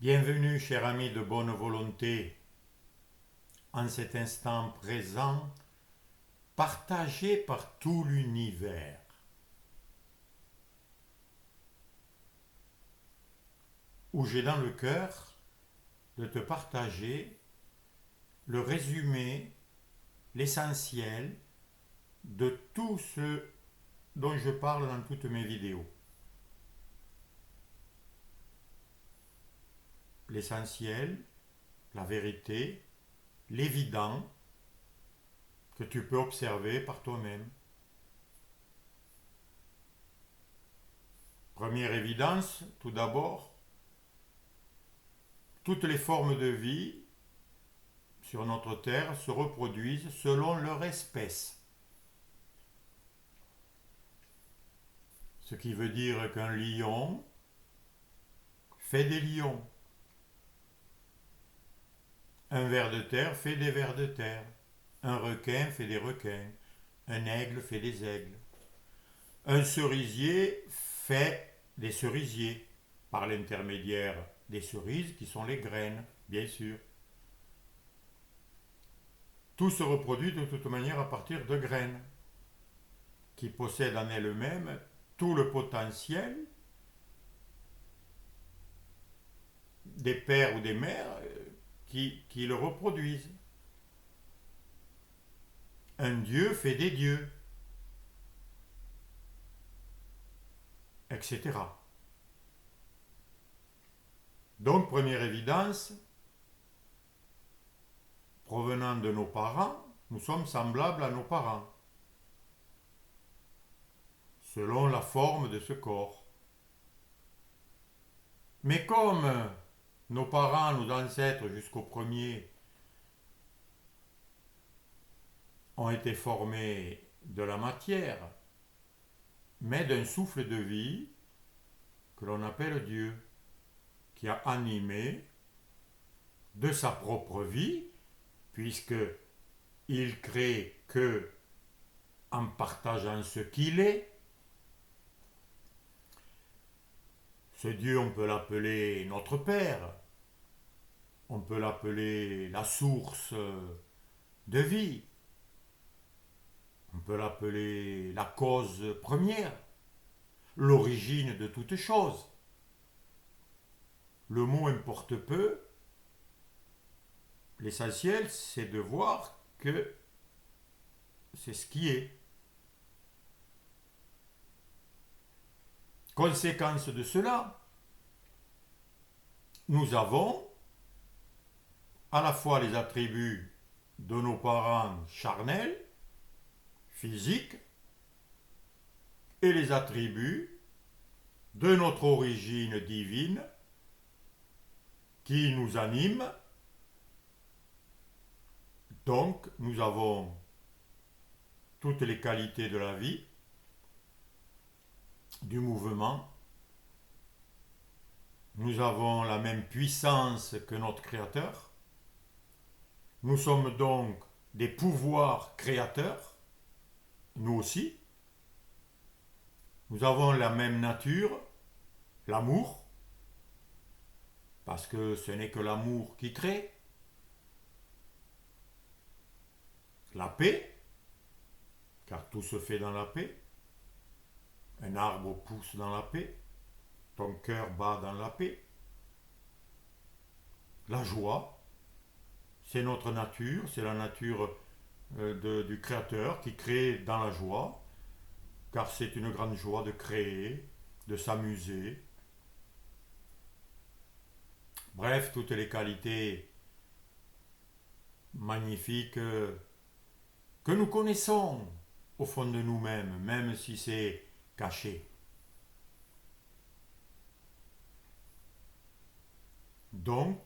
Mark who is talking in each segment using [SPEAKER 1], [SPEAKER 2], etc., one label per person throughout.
[SPEAKER 1] Bienvenue, cher ami de bonne volonté, en cet instant présent, partagé par tout l'univers, où j'ai dans le cœur de te partager le résumé, l'essentiel de tout ce dont je parle dans toutes mes vidéos. L'essentiel, la vérité, l'évident que tu peux observer par toi-même. Première évidence, tout d'abord, toutes les formes de vie sur notre Terre se reproduisent selon leur espèce. Ce qui veut dire qu'un lion fait des lions. Un ver de terre fait des vers de terre. Un requin fait des requins. Un aigle fait des aigles. Un cerisier fait des cerisiers, par l'intermédiaire des cerises qui sont les graines, bien sûr. Tout se reproduit de toute manière à partir de graines, qui possèdent en elles-mêmes tout le potentiel des pères ou des mères qui le reproduisent. Un dieu fait des dieux, etc. Donc, première évidence, provenant de nos parents, nous sommes semblables à nos parents, selon la forme de ce corps. Mais comme nos parents, nos ancêtres jusqu'au premier, ont été formés de la matière, mais d'un souffle de vie que l'on appelle Dieu, qui a animé de sa propre vie, puisque il crée que en partageant ce qu'il est. Ce Dieu, on peut l'appeler notre Père, on peut l'appeler la source de vie, on peut l'appeler la cause première, l'origine de toute chose. Le mot importe peu, l'essentiel c'est de voir que c'est ce qui est. Conséquence de cela, nous avons à la fois les attributs de nos parents charnels, physiques, et les attributs de notre origine divine qui nous anime. Donc, nous avons toutes les qualités de la vie, du mouvement. Nous avons la même puissance que notre Créateur. Nous sommes donc des pouvoirs créateurs, nous aussi. Nous avons la même nature, l'amour, parce que ce n'est que l'amour qui crée. La paix, car tout se fait dans la paix. Un arbre pousse dans la paix. Ton cœur bat dans la paix. La joie, c'est notre nature, c'est la nature du Créateur qui crée dans la joie, car c'est une grande joie de créer, de s'amuser. Bref, toutes les qualités magnifiques que nous connaissons au fond de nous-mêmes, même si c'est caché. Donc,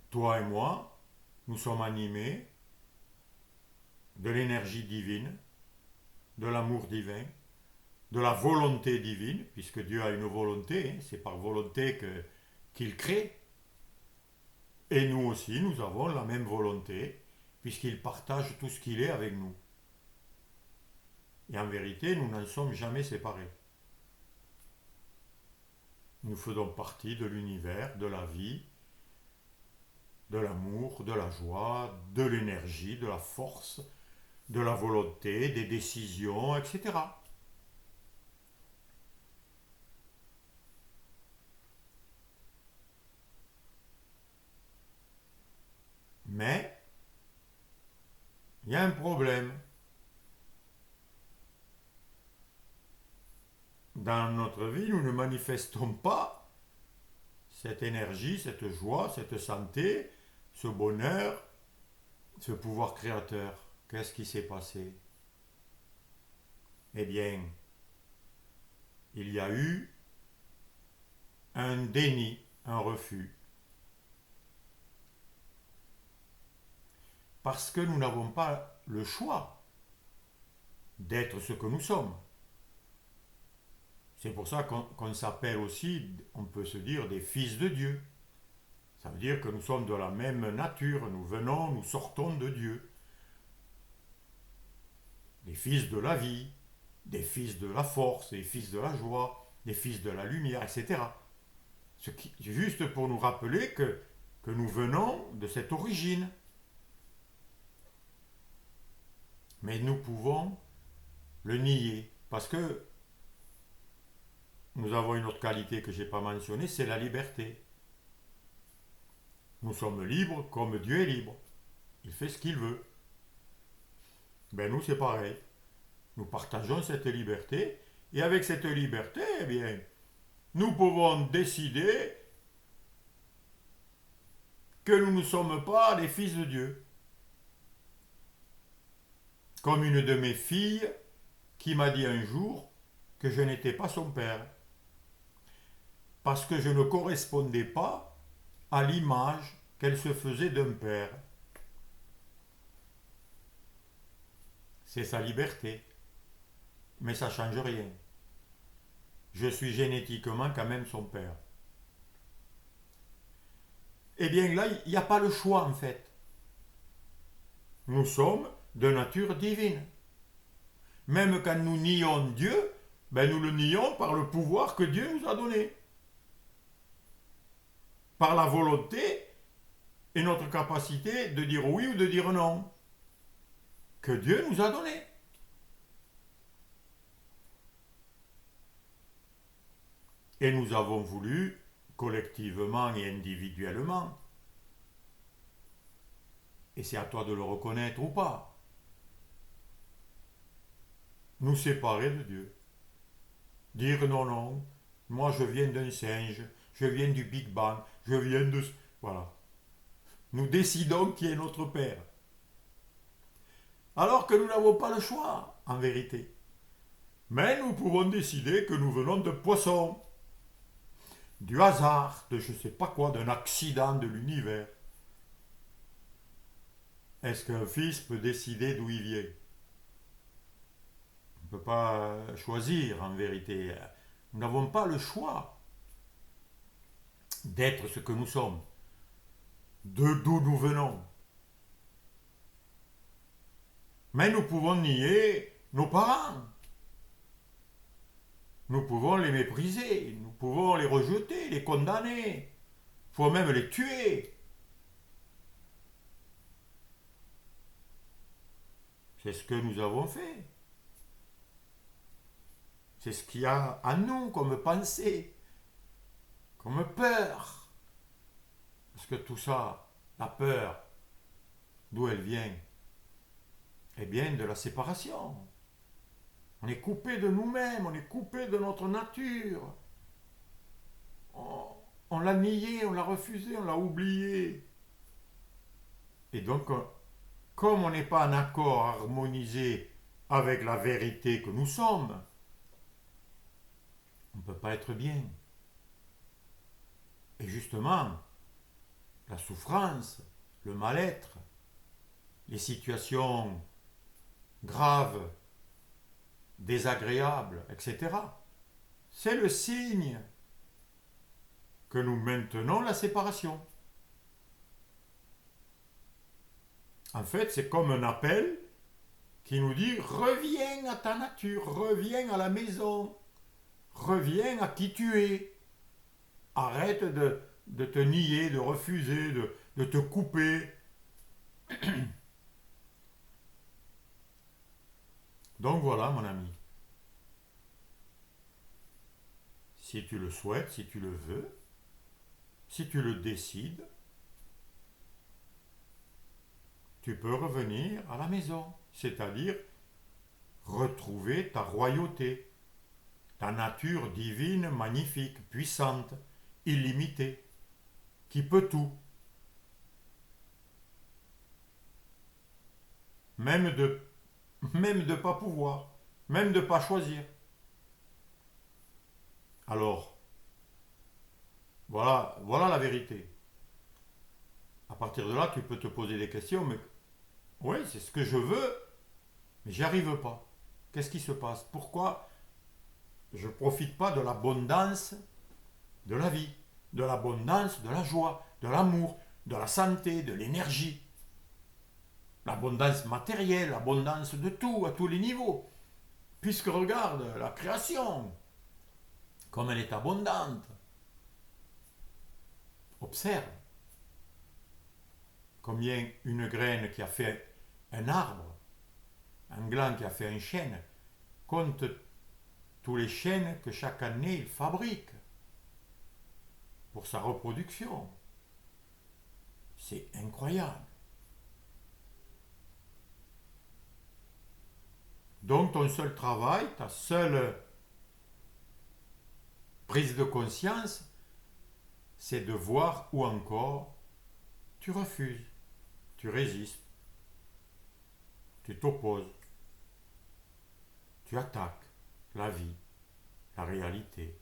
[SPEAKER 1] toi et moi, nous sommes animés de l'énergie divine, de l'amour divin, de la volonté divine, puisque Dieu a une volonté, c'est par volonté qu'il crée. Et nous aussi, nous avons la même volonté, puisqu'il partage tout ce qu'il est avec nous. Et en vérité, nous n'en sommes jamais séparés. Nous faisons partie de l'univers, de la vie, de l'amour, de la joie, de l'énergie, de la force, de la volonté, des décisions, etc. Mais il y a un problème. Dans notre vie, nous ne manifestons pas cette énergie, cette joie, cette santé, ce bonheur, ce pouvoir créateur. Qu'est-ce qui s'est passé? Eh bien, il y a eu un déni, un refus. Parce que nous n'avons pas le choix d'être ce que nous sommes. C'est pour ça qu'on s'appelle aussi, on peut se dire, des fils de Dieu. Ça veut dire que nous sommes de la même nature, nous venons, nous sortons de Dieu. Des fils de la vie, des fils de la force, des fils de la joie, des fils de la lumière, etc. Juste pour nous rappeler que nous venons de cette origine. Mais nous pouvons le nier, parce que nous avons une autre qualité que je n'ai pas mentionnée, c'est la liberté. Nous sommes libres comme Dieu est libre. Il fait ce qu'il veut. Ben nous, c'est pareil. Nous partageons cette liberté, et avec cette liberté, eh bien, nous pouvons décider que nous ne sommes pas les fils de Dieu. Comme une de mes filles qui m'a dit un jour que je n'étais pas son père, parce que je ne correspondais pas à l'image qu'elle se faisait d'un père. C'est sa liberté, mais ça ne change rien. Je suis génétiquement quand même son père. Eh bien là, il n'y a pas le choix en fait. Nous sommes de nature divine. Même quand nous nions Dieu, ben nous le nions par le pouvoir que Dieu nous a donné. Par la volonté et notre capacité de dire oui ou de dire non. Que Dieu nous a donné. Et nous avons voulu, collectivement et individuellement, et c'est à toi de le reconnaître ou pas, nous séparer de Dieu. Dire non, non, moi je viens d'un singe, je viens du Big Bang, je viens de... Voilà. Nous décidons qui est notre Père. Alors que nous n'avons pas le choix, en vérité. Mais nous pouvons décider que nous venons de poissons, du hasard, de je ne sais pas quoi, d'un accident de l'univers. Est-ce qu'un fils peut décider d'où il vient? On ne peut pas choisir, en vérité. Nous n'avons pas le choix d'être ce que nous sommes, de d'où nous venons. Mais nous pouvons nier nos parents. Nous pouvons les mépriser, nous pouvons les rejeter, les condamner. Il faut même les tuer. C'est ce que nous avons fait. C'est ce qu'il y a en nous comme pensée, comme peur. Parce que tout ça, la peur, d'où elle vient? Eh bien, de la séparation. On est coupé de nous-mêmes, on est coupé de notre nature. On l'a nié, on l'a refusé, on l'a oublié. Et donc, comme on n'est pas en accord harmonisé avec la vérité que nous sommes, on ne peut pas être bien. Et justement, la souffrance, le mal-être, les situations graves, désagréables, etc., c'est le signe que nous maintenons la séparation. En fait, c'est comme un appel qui nous dit « Reviens à ta nature, reviens à la maison, reviens à qui tu es. Arrête de te nier, de refuser, de te couper. Donc voilà, mon ami. Si tu le souhaites, si tu le veux, si tu le décides, tu peux revenir à la maison, c'est-à-dire retrouver ta royauté, ta nature divine, magnifique, puissante, illimitée, qui peut tout, même de même de pas pouvoir, même de pas choisir. Alors, voilà la vérité. À partir de là, tu peux te poser des questions, mais oui, c'est ce que je veux, mais j'y arrive pas. Qu'est-ce qui se passe? Pourquoi je ne profite pas de l'abondance de la vie, de l'abondance de la joie, de l'amour, de la santé, de l'énergie, l'abondance matérielle, l'abondance de tout, à tous les niveaux? Puisque regarde la création, comme elle est abondante. Observe combien une graine qui a fait un arbre, un gland qui a fait un chêne, compte tous les chênes que chaque année il fabrique pour sa reproduction. C'est incroyable. Donc ton seul travail, ta seule prise de conscience, c'est de voir où encore tu refuses, tu résistes, tu t'opposes, tu attaques la vie, la réalité,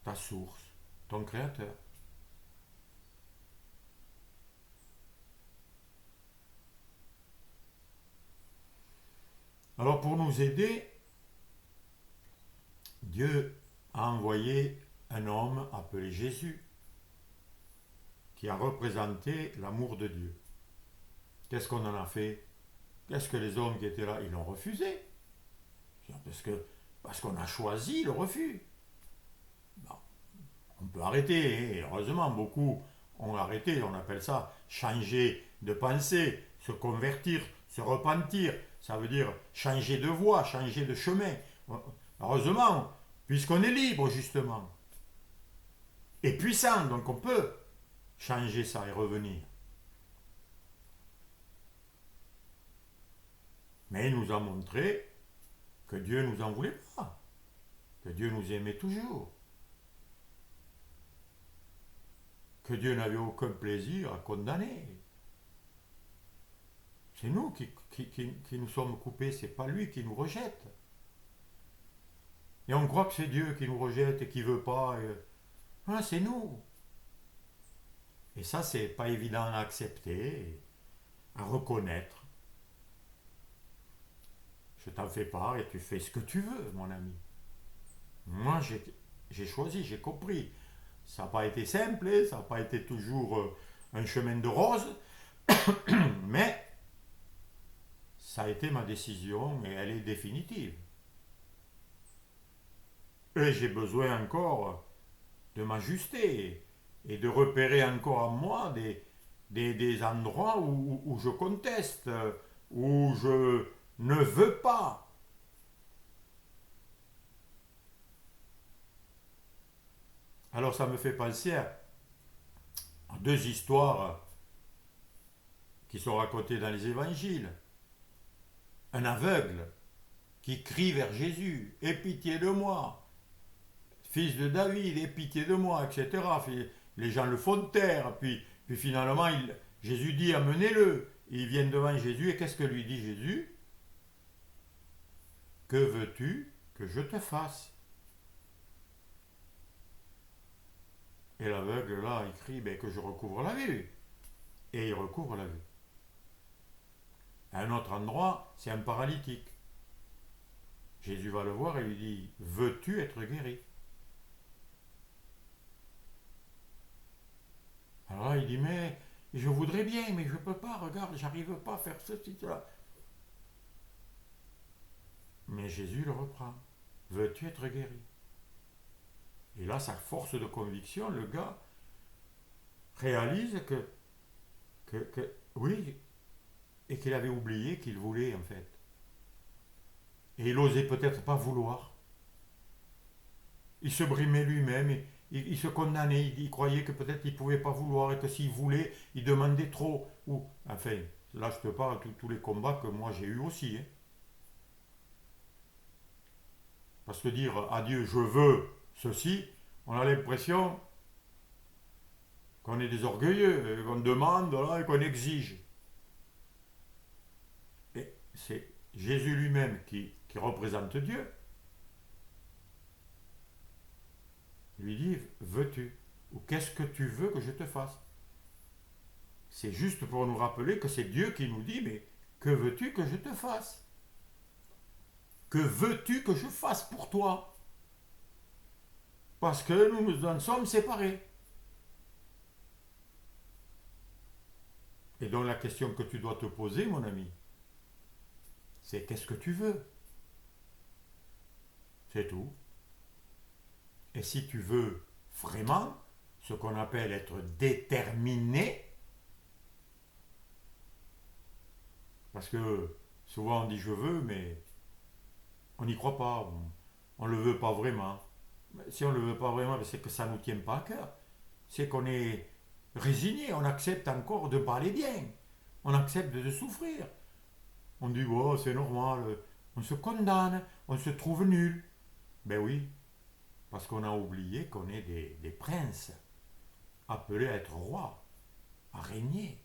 [SPEAKER 1] ta source, ton créateur. Alors pour nous aider, Dieu a envoyé un homme appelé Jésus qui a représenté l'amour de Dieu. Qu'est-ce qu'on en a fait? Qu'est-ce que les hommes qui étaient là, ils l'ont refusé? Parce qu'on a choisi le refus. Bon, on peut arrêter, hein. Heureusement, beaucoup ont arrêté, on appelle ça changer de pensée, se convertir, se repentir. Ça veut dire changer de voie, changer de chemin. Heureusement, puisqu'on est libre, justement. Et puissant, donc on peut changer ça et revenir. Mais il nous a montré que Dieu ne nous en voulait pas, que Dieu nous aimait toujours, que Dieu n'avait aucun plaisir à condamner. C'est nous qui nous sommes coupés, c'est pas lui qui nous rejette. Et on croit que c'est Dieu qui nous rejette et qui veut pas. Ah, c'est nous. Et ça, c'est pas évident à accepter, à reconnaître. Je t'en fais part et tu fais ce que tu veux, mon ami. Moi, j'ai choisi, j'ai compris. Ça n'a pas été simple, ça n'a pas été toujours un chemin de rose, mais ça a été ma décision et elle est définitive. Et j'ai besoin encore de m'ajuster et de repérer encore en moi des endroits où je conteste, où je ne veux pas. Alors ça me fait penser à deux histoires qui sont racontées dans les évangiles. Un aveugle qui crie vers Jésus, aie pitié de moi, fils de David, aie pitié de moi, etc. Les gens le font taire, puis finalement Jésus dit amenez-le. Ils viennent devant Jésus et qu'est-ce que lui dit Jésus? Que veux-tu que je te fasse? Et l'aveugle là, il crie ben, que je recouvre la vue. Et il recouvre la vue. À un autre endroit, c'est un paralytique. Jésus va le voir et lui dit veux-tu être guéri? Alors là, il dit mais je voudrais bien, mais je ne peux pas, regarde, j'arrive pas à faire ceci, cela. Mais Jésus le reprend. Veux-tu être guéri? Et là, sa force de conviction, le gars réalise oui, et qu'il avait oublié qu'il voulait en fait. Et il osait peut-être pas vouloir. Il se brimait lui-même, il se condamnait, il croyait que peut-être il pouvait pas vouloir et que s'il voulait, il demandait trop. Ou, enfin, là je te parle de tous les combats que moi j'ai eu aussi. Hein. Parce que dire à Dieu je veux ceci, on a l'impression qu'on est des orgueilleux, qu'on demande là, et qu'on exige. Et c'est Jésus lui-même qui représente Dieu. Il lui dit, veux-tu? Ou qu'est-ce que tu veux que je te fasse? C'est juste pour nous rappeler que c'est Dieu qui nous dit, mais que veux-tu que je te fasse? Que veux-tu que je fasse pour toi? Parce que nous nous en sommes séparés. Et donc la question que tu dois te poser, mon ami, c'est qu'est-ce que tu veux? C'est tout. Et si tu veux vraiment ce qu'on appelle être déterminé, parce que souvent on dit je veux, mais on n'y croit pas, on ne le veut pas vraiment. Si on ne le veut pas vraiment, c'est que ça ne nous tient pas à cœur. C'est qu'on est résigné, on accepte encore de pas aller bien. On accepte de souffrir. On dit, oh, c'est normal, on se condamne, on se trouve nul. Ben oui, parce qu'on a oublié qu'on est des princes, appelés à être rois, à régner,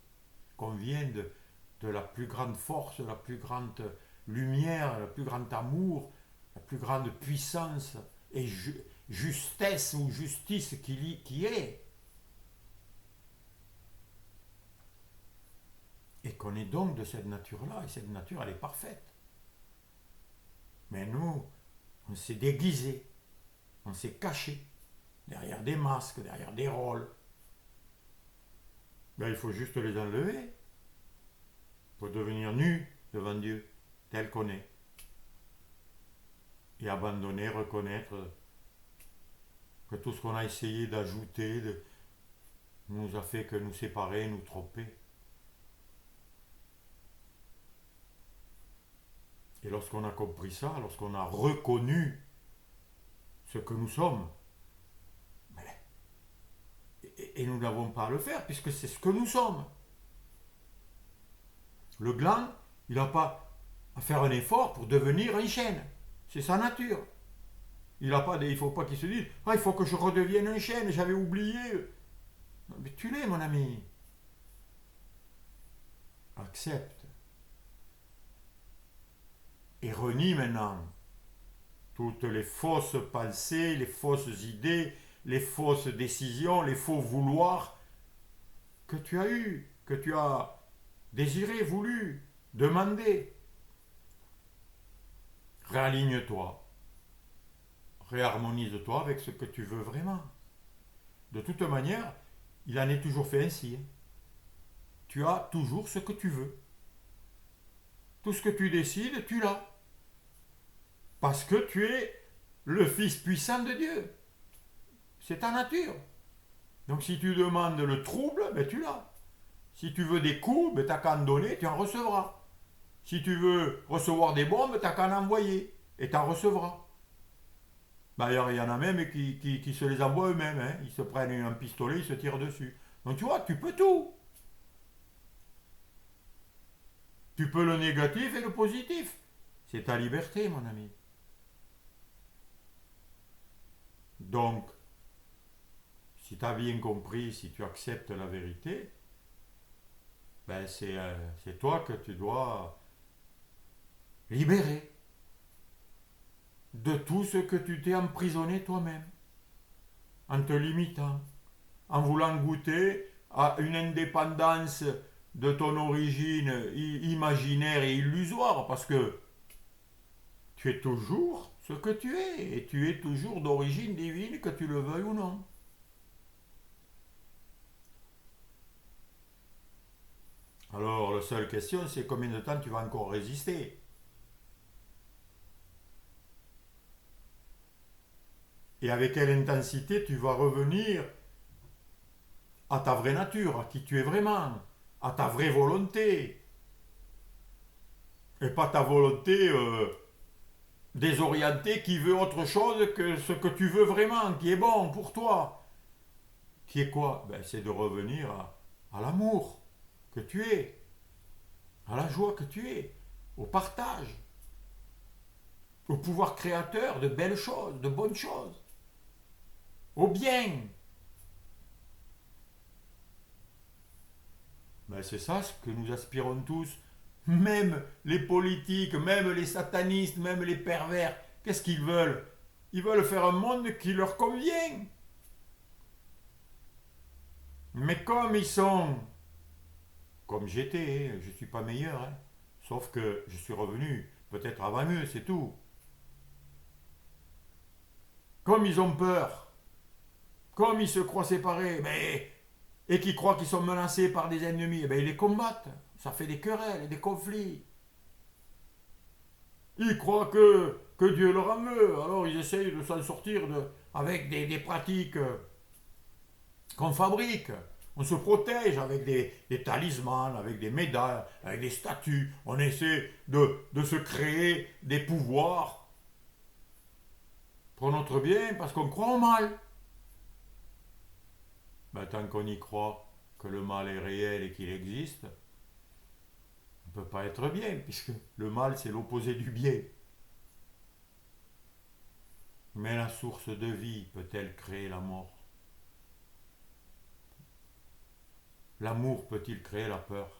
[SPEAKER 1] qu'on vient de la plus grande force, la plus grande lumière, le plus grand amour, la plus grande puissance et justesse ou justice qui est. Et qu'on est donc de cette nature-là, et cette nature, elle est parfaite. Mais nous, on s'est déguisé, on s'est caché derrière des masques, derrière des rôles. Ben, il faut juste les enlever. Il faut devenir nu devant Dieu, tel qu'on est. Et abandonner, reconnaître que tout ce qu'on a essayé d'ajouter nous a fait que nous séparer, nous tromper. Et lorsqu'on a compris ça, lorsqu'on a reconnu ce que nous sommes, et nous n'avons pas à le faire puisque c'est ce que nous sommes. Le gland, il n'a pas à faire un effort pour devenir un chêne. C'est sa nature. Il ne faut pas qu'il se dise, ah, il faut que je redevienne un chêne, j'avais oublié. Mais tu l'es, mon ami. Accepte. Et renie maintenant toutes les fausses pensées, les fausses idées, les fausses décisions, les faux vouloirs que tu as eus, que tu as désiré, voulu, demandé. Réaligne-toi, réharmonise-toi avec ce que tu veux vraiment. De toute manière, il en est toujours fait ainsi. Tu as toujours ce que tu veux. Tout ce que tu décides, tu l'as. Parce que tu es le Fils puissant de Dieu. C'est ta nature. Donc si tu demandes le trouble, ben tu l'as. Si tu veux des coups, ben t'as qu'à en donner, tu en recevras. Si tu veux recevoir des bombes, t'as qu'à en envoyer. Et t'en recevras. D'ailleurs, il y en a même qui se les envoient eux-mêmes. Hein. Ils se prennent un pistolet, ils se tirent dessus. Donc tu vois, tu peux tout. Tu peux le négatif et le positif. C'est ta liberté, mon ami. Donc, si tu as bien compris, si tu acceptes la vérité, ben c'est toi que tu dois libérer de tout ce que tu t'es emprisonné toi-même, en te limitant, en voulant goûter à une indépendance de ton origine imaginaire et illusoire, parce que tu es toujours ce que tu es, et tu es toujours d'origine divine, que tu le veuilles ou non. Alors, la seule question, c'est combien de temps tu vas encore résister. et avec quelle intensité tu vas revenir à ta vraie nature, à qui tu es vraiment, à ta vraie volonté, et pas ta volonté désorientée qui veut autre chose que ce que tu veux vraiment, qui est bon pour toi. Qui est quoi? Ben, c'est de revenir à l'amour que tu es, à la joie que tu es, au partage, au pouvoir créateur de belles choses, de bonnes choses, au bien. Ben, c'est ça ce que nous aspirons tous, même les politiques, même les satanistes, même les pervers. Qu'est-ce qu'ils veulent? Ils veulent faire un monde qui leur convient. Mais comme ils sont, comme j'étais, je ne suis pas meilleur, hein, sauf que je suis revenu, peut-être avant eux, c'est tout. Comme ils ont peur, comme ils se croient séparés, et qui croient qu'ils sont menacés par des ennemis, ils les combattent. Ça fait des querelles, des conflits. Ils croient que Dieu leur en veut, alors ils essayent de s'en sortir avec des pratiques qu'on fabrique. On se protège avec des talismans, avec des médailles, avec des statues. On essaie de se créer des pouvoirs pour notre bien parce qu'on croit au mal. Ben, tant qu'on y croit que le mal est réel et qu'il existe, on ne peut pas être bien, puisque le mal c'est l'opposé du bien. Mais la source de vie peut-elle créer la mort? L'amour peut-il créer la peur?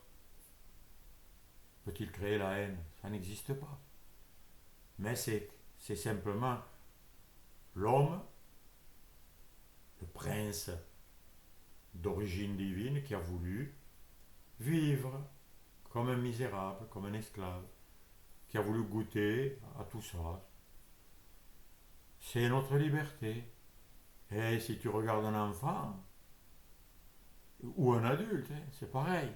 [SPEAKER 1] Peut-il créer la haine? Ça n'existe pas. Mais c'est simplement l'homme, le prince d'origine divine qui a voulu vivre comme un misérable, comme un esclave, qui a voulu goûter à tout ça. C'est notre liberté. Et si tu regardes un enfant ou un adulte, c'est pareil.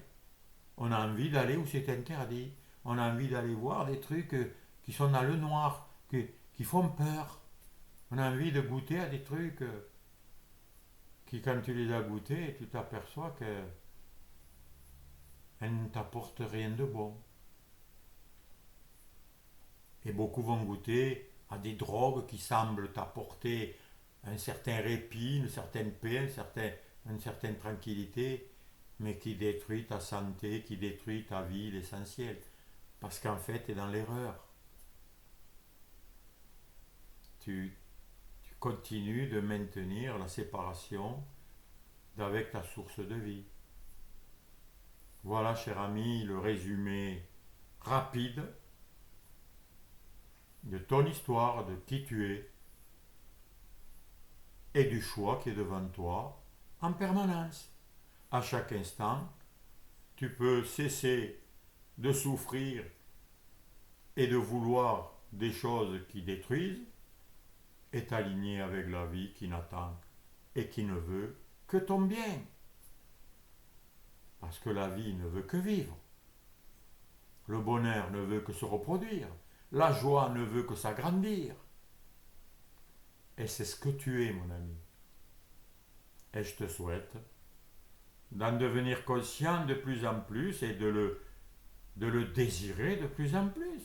[SPEAKER 1] On a envie d'aller où c'est interdit. On a envie d'aller voir des trucs qui sont dans le noir, qui font peur. On a envie de goûter à des trucs qui, quand tu les as goûtés, tu t'aperçois qu'elles ne t'apportent rien de bon. Et beaucoup vont goûter à des drogues qui semblent t'apporter un certain répit, une certaine paix, une certaine tranquillité, mais qui détruit ta santé, qui détruit ta vie, l'essentiel. Parce qu'en fait, tu es dans l'erreur. Tu continues de maintenir la séparation d'avec ta source de vie. Voilà, cher ami, le résumé rapide de ton histoire, de qui tu es et du choix qui est devant toi en permanence. À chaque instant, tu peux cesser de souffrir et de vouloir des choses qui détruisent et t'aligner avec la vie qui n'attend et qui ne veut que ton bien. Parce que la vie ne veut que vivre. Le bonheur ne veut que se reproduire. La joie ne veut que s'agrandir. Et c'est ce que tu es, mon ami. Et je te souhaite d'en devenir conscient de plus en plus et de le désirer de plus en plus.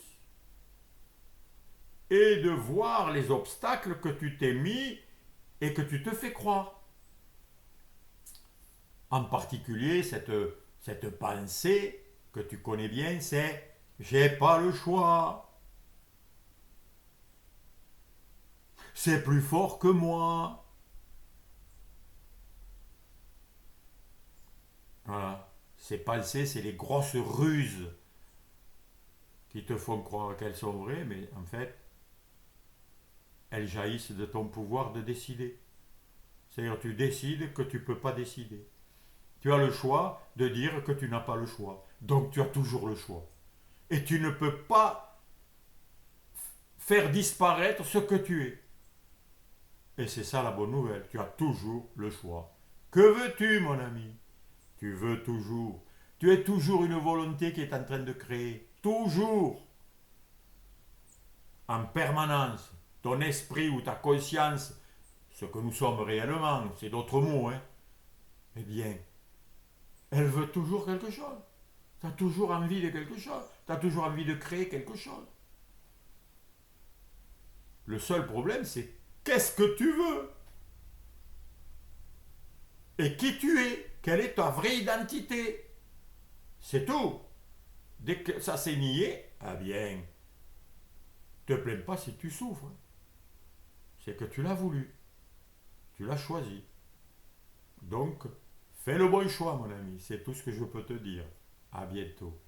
[SPEAKER 1] Et de voir les obstacles que tu t'es mis et que tu te fais croire. En particulier, cette pensée que tu connais bien, c'est j'ai pas le choix. C'est plus fort que moi. Voilà. Ces pensées, c'est les grosses ruses qui te font croire qu'elles sont vraies, mais en fait, elles jaillissent de ton pouvoir de décider. C'est-à-dire tu décides que tu ne peux pas décider. Tu as le choix de dire que tu n'as pas le choix. Donc tu as toujours le choix. Et tu ne peux pas faire disparaître ce que tu es. Et c'est ça la bonne nouvelle. Tu as toujours le choix. Que veux-tu, mon ami? Tu veux toujours. Tu es toujours une volonté qui est en train de créer. Toujours. En permanence. Ton esprit ou ta conscience ce que nous sommes réellement, c'est d'autres mots, hein, eh bien, elle veut toujours quelque chose. Tu as toujours envie de quelque chose. Tu as toujours envie de créer quelque chose. Le seul problème, c'est qu'est-ce que tu veux et qui tu es. Quelle est ta vraie identité? C'est tout. Dès que ça s'est nié, ah bien, te plains pas si tu souffres. C'est que tu l'as voulu. Tu l'as choisi. Donc, fais le bon choix, mon ami. C'est tout ce que je peux te dire. À bientôt.